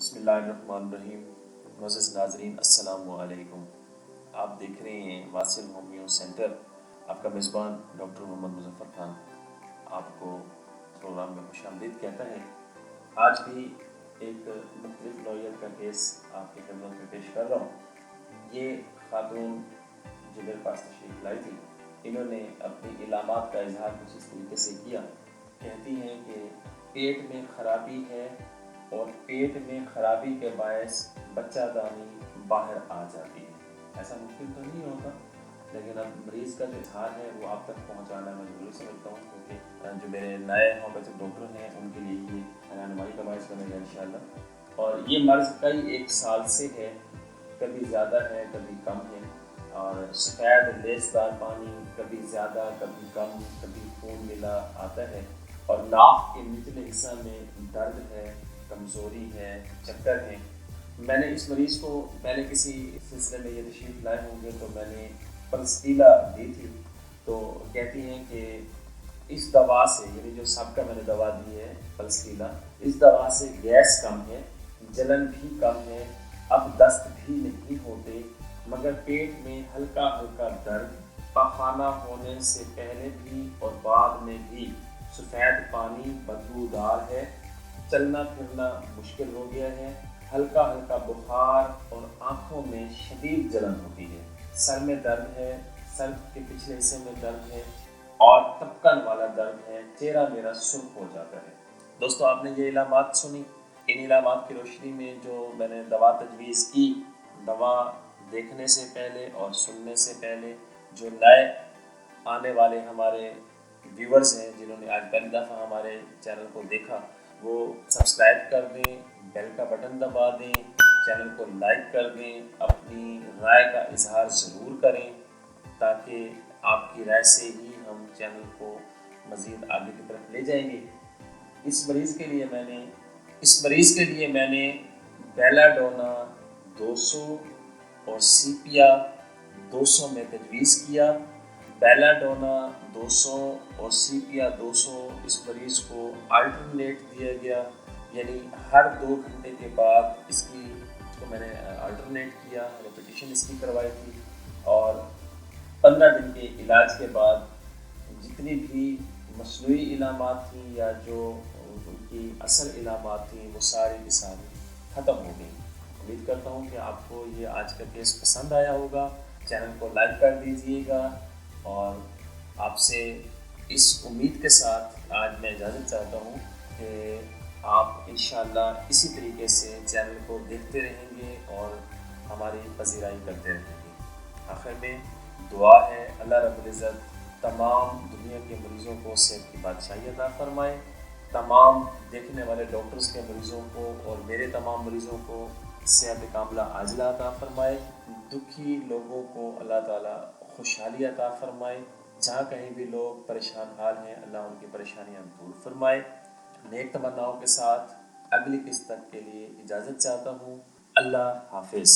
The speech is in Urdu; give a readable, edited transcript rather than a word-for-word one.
بسم اللہ الرحمن الرحیم۔ معزز ناظرین السلام علیکم۔ آپ دیکھ رہے ہیں واصل ہومیو سینٹر۔ آپ کا میزبان ڈاکٹر محمد مظفر خان آپ کو پروگرام میں خوش آمدید کہتا ہے۔ آج بھی ایک مختلف نوعیت کا کیس آپ کی خدمت میں پیش کر رہا ہوں۔ یہ خاتون جو میرے پاس تشریف لائی تھی، انہوں نے اپنی علامات کا اظہار کچھ اس طریقے سے کیا۔ کہتی ہیں کہ پیٹ میں خرابی ہے اور پیٹ میں خرابی کے باعث بچہ دانی باہر آ جاتی ہے۔ ایسا ممکن تو نہیں ہوتا، لیکن اب مریض کا جو اظہار ہے وہ آپ تک پہنچانا میں ضروری سمجھتا ہوں، کیونکہ جو میرے نئے ہومیوپیتھک ڈاکٹر ہیں ان کے لیے یہ رہنمائی کا باعث بنے گا انشاءاللہ۔ اور یہ مرض کئی ایک سال سے ہے، کبھی زیادہ ہے کبھی کم ہے، اور سفید لیسدار پانی کبھی زیادہ کبھی کم، کبھی خون ملا آتا ہے، اور ناک کے نچلے حصہ میں درد ہے، کمزوری ہے، چکر ہے۔ میں نے اس مریض کو پہلے کسی سلسلے میں یہ تشریف لائے ہوں گے تو میں نے پلسٹیلا دی تھی، تو کہتی ہیں کہ اس دوا سے، یعنی جو سب کا میں نے دوا دی ہے پلسٹیلا، اس دوا سے گیس کم ہے، جلن بھی کم ہے، اب دست بھی نہیں ہوتے، مگر پیٹ میں ہلکا ہلکا درد، پاخانہ ہونے سے پہلے بھی اور بعد میں بھی سفید پانی بدبودار ہے، چلنا پھرنا مشکل ہو گیا ہے، ہلکا ہلکا بخار اور آنکھوں میں شدید جلن ہوتی ہے، سر میں درد ہے، سر کے پچھلے حصے میں درد ہے اور تپکن والا درد ہے، چہرہ میرا سرخ ہو جاتا ہے۔ دوستو، آپ نے یہ علامات سنی۔ ان علامات کی روشنی میں جو میں نے دوا تجویز کی، دوا دیکھنے سے پہلے اور سننے سے پہلے جو نئے آنے والے ہمارے ویورز ہیں جنہوں نے آج پہلی دفعہ ہمارے چینل کو دیکھا، وہ سبسکرائب کر دیں، بیل کا بٹن دبا دیں، چینل کو لائک کر دیں، اپنی رائے کا اظہار ضرور کریں، تاکہ آپ کی رائے سے ہی ہم چینل کو مزید آگے کی طرف لے جائیں گے۔ اس مریض کے لیے میں نے بیلا ڈونا 200 اور سیپیا 200 میں تجویز کیا۔ بیلا ڈونا 200 اور سیپیا 200 اس مریض کو الٹرنیٹ دیا گیا، یعنی ہر 2 گھنٹے کے بعد اس کو میں نے الٹرنیٹ کیا، ریپیٹیشن اس کی کروائی تھی، اور 15 دن کے علاج کے بعد جتنی بھی مصنوعی علامات تھیں یا جو ان کی اصل علامات تھیں وہ ساری کی ساری ختم ہو گئی۔ امید کرتا ہوں کہ آپ کو یہ آج کا کیس پسند آیا ہوگا۔ چینل کو لائک کر دیجئے گا، اور آپ سے اس امید کے ساتھ آج میں اجازت چاہتا ہوں کہ آپ انشاءاللہ اسی طریقے سے چینل کو دیکھتے رہیں گے اور ہماری پذیرائی کرتے رہیں گے۔ آخر میں دعا ہے اللہ رب العزت تمام دنیا کے مریضوں کو صحت کی بادشاہی عطا فرمائے، تمام دیکھنے والے ڈاکٹرز کے مریضوں کو اور میرے تمام مریضوں کو صحت کاملہ عاجلہ عطا فرمائے، دکھی لوگوں کو اللہ تعالیٰ خوشحالی عطا فرمائے، جہاں کہیں بھی لوگ پریشان حال ہیں اللہ ان کی پریشانیاں دور فرمائے۔ نیک تمناؤں کے ساتھ اگلی قسط تک کے لیے اجازت چاہتا ہوں۔ اللہ حافظ۔